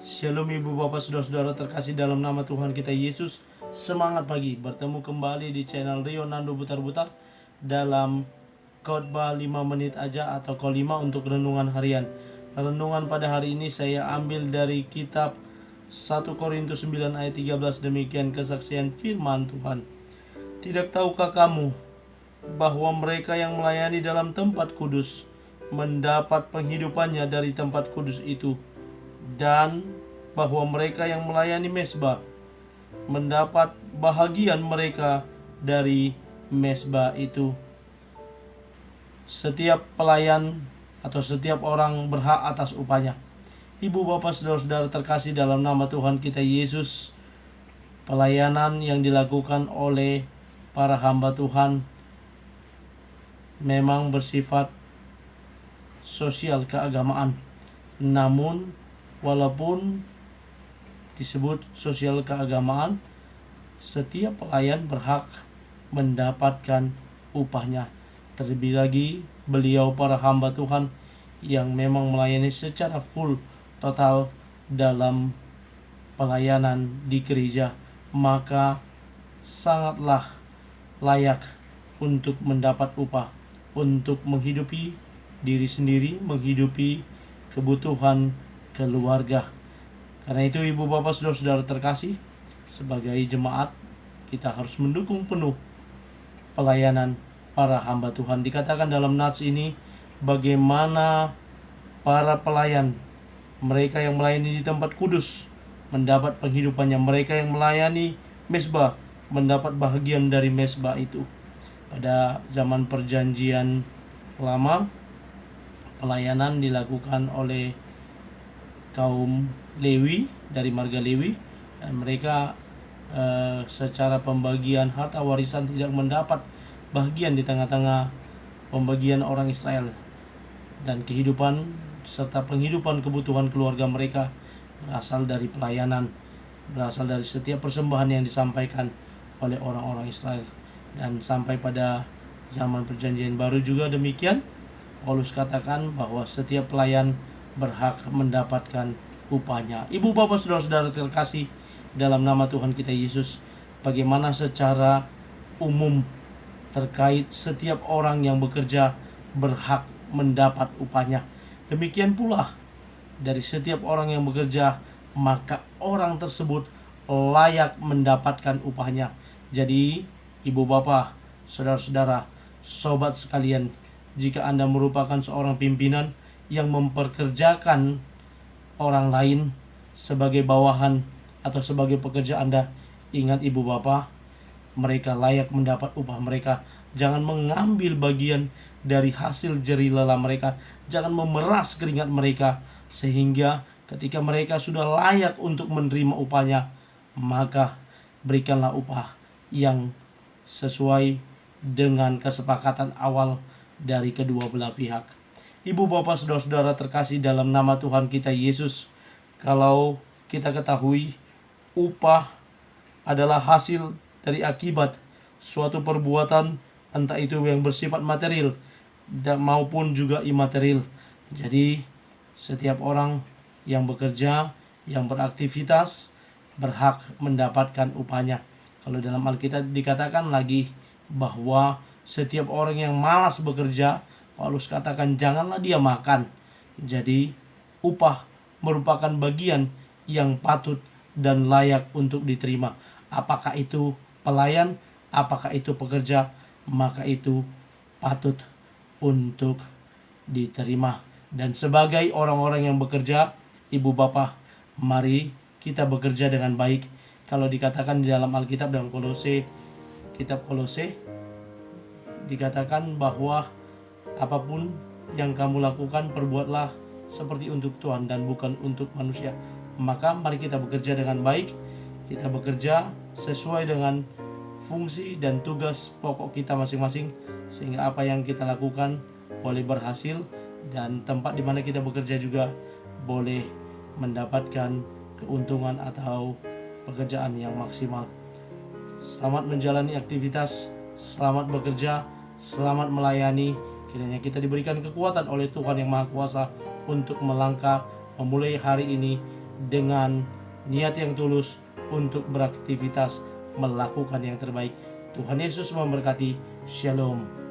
Shalom ibu bapak saudara-saudara terkasih dalam nama Tuhan kita Yesus. Semangat pagi, bertemu kembali di channel Rio Nando Butar-Butar dalam khotbah 5 menit aja atau Kolima untuk renungan harian. Renungan pada hari ini saya ambil dari kitab 1 Korintus 9 ayat 13. Demikian kesaksian firman Tuhan. Tidak tahukah kamu bahwa mereka yang melayani dalam tempat kudus mendapat penghidupannya dari tempat kudus itu, dan bahwa mereka yang melayani mezbah mendapat bahagian mereka dari mezbah itu. Setiap pelayan atau setiap orang berhak atas upahnya. Ibu bapak saudara-saudara terkasih dalam nama Tuhan kita Yesus, pelayanan yang dilakukan oleh para hamba Tuhan memang bersifat sosial keagamaan. Namun walaupun disebut sosial keagamaan, setiap pelayan berhak mendapatkan upahnya. Terlebih lagi beliau para hamba Tuhan yang memang melayani secara full total dalam pelayanan di gereja, maka sangatlah layak untuk mendapat upah, untuk menghidupi diri sendiri, menghidupi kebutuhan keluarga. Karena itu ibu bapak saudara-saudara terkasih, sebagai jemaat kita harus mendukung penuh pelayanan para hamba Tuhan. Dikatakan dalam nats ini bagaimana para pelayan, mereka yang melayani di tempat kudus mendapat penghidupannya, mereka yang melayani mezbah mendapat bahagian dari mezbah itu. Pada zaman perjanjian lama, pelayanan dilakukan oleh kaum Lewi dari marga Lewi, dan mereka secara pembagian harta warisan tidak mendapat bagian di tengah-tengah pembagian orang Israel, dan kehidupan serta penghidupan kebutuhan keluarga mereka berasal dari pelayanan, berasal dari setiap persembahan yang disampaikan oleh orang-orang Israel. Dan sampai pada zaman perjanjian baru juga demikian, Paulus katakan bahwa setiap pelayan berhak mendapatkan upahnya. Ibu bapak saudara-saudara terkasih dalam nama Tuhan kita Yesus, bagaimana secara umum terkait setiap orang yang bekerja berhak mendapat upahnya. Demikian pula dari setiap orang yang bekerja, maka orang tersebut layak mendapatkan upahnya. Jadi ibu bapak, saudara-saudara, sobat sekalian, jika Anda merupakan seorang pimpinan yang memperkerjakan orang lain sebagai bawahan atau sebagai pekerja Anda, ingat ibu bapak, mereka layak mendapat upah mereka. Jangan mengambil bagian dari hasil jerih lelah mereka, jangan memeras keringat mereka, sehingga ketika mereka sudah layak untuk menerima upahnya, maka berikanlah upah yang sesuai dengan kesepakatan awal dari kedua belah pihak. Ibu bapak saudara-saudara terkasih dalam nama Tuhan kita Yesus, kalau kita ketahui upah adalah hasil dari akibat suatu perbuatan, entah itu yang bersifat material dan maupun juga imaterial. Jadi setiap orang yang bekerja, yang beraktivitas berhak mendapatkan upahnya. Kalau dalam Alkitab dikatakan lagi bahwa setiap orang yang malas bekerja, Paulus katakan janganlah dia makan. Jadi upah merupakan bagian yang patut dan layak untuk diterima. Apakah itu pelayan, apakah itu pekerja, maka itu patut untuk diterima. Dan sebagai orang-orang yang bekerja, ibu bapak, mari kita bekerja dengan baik. Kalau dikatakan di dalam Alkitab, dalam Kolose, kitab Kolose, dikatakan bahwa apapun yang kamu lakukan, perbuatlah seperti untuk Tuhan dan bukan untuk manusia. Maka mari kita bekerja dengan baik, kita bekerja sesuai dengan fungsi dan tugas pokok kita masing-masing, sehingga apa yang kita lakukan boleh berhasil, dan tempat di mana kita bekerja juga boleh mendapatkan keuntungan atau pekerjaan yang maksimal. Selamat menjalani aktivitas, selamat bekerja, selamat melayani. Kiranya kita diberikan kekuatan oleh Tuhan yang Maha Kuasa untuk melangkah memulai hari ini dengan niat yang tulus untuk beraktivitas melakukan yang terbaik. Tuhan Yesus memberkati. Shalom.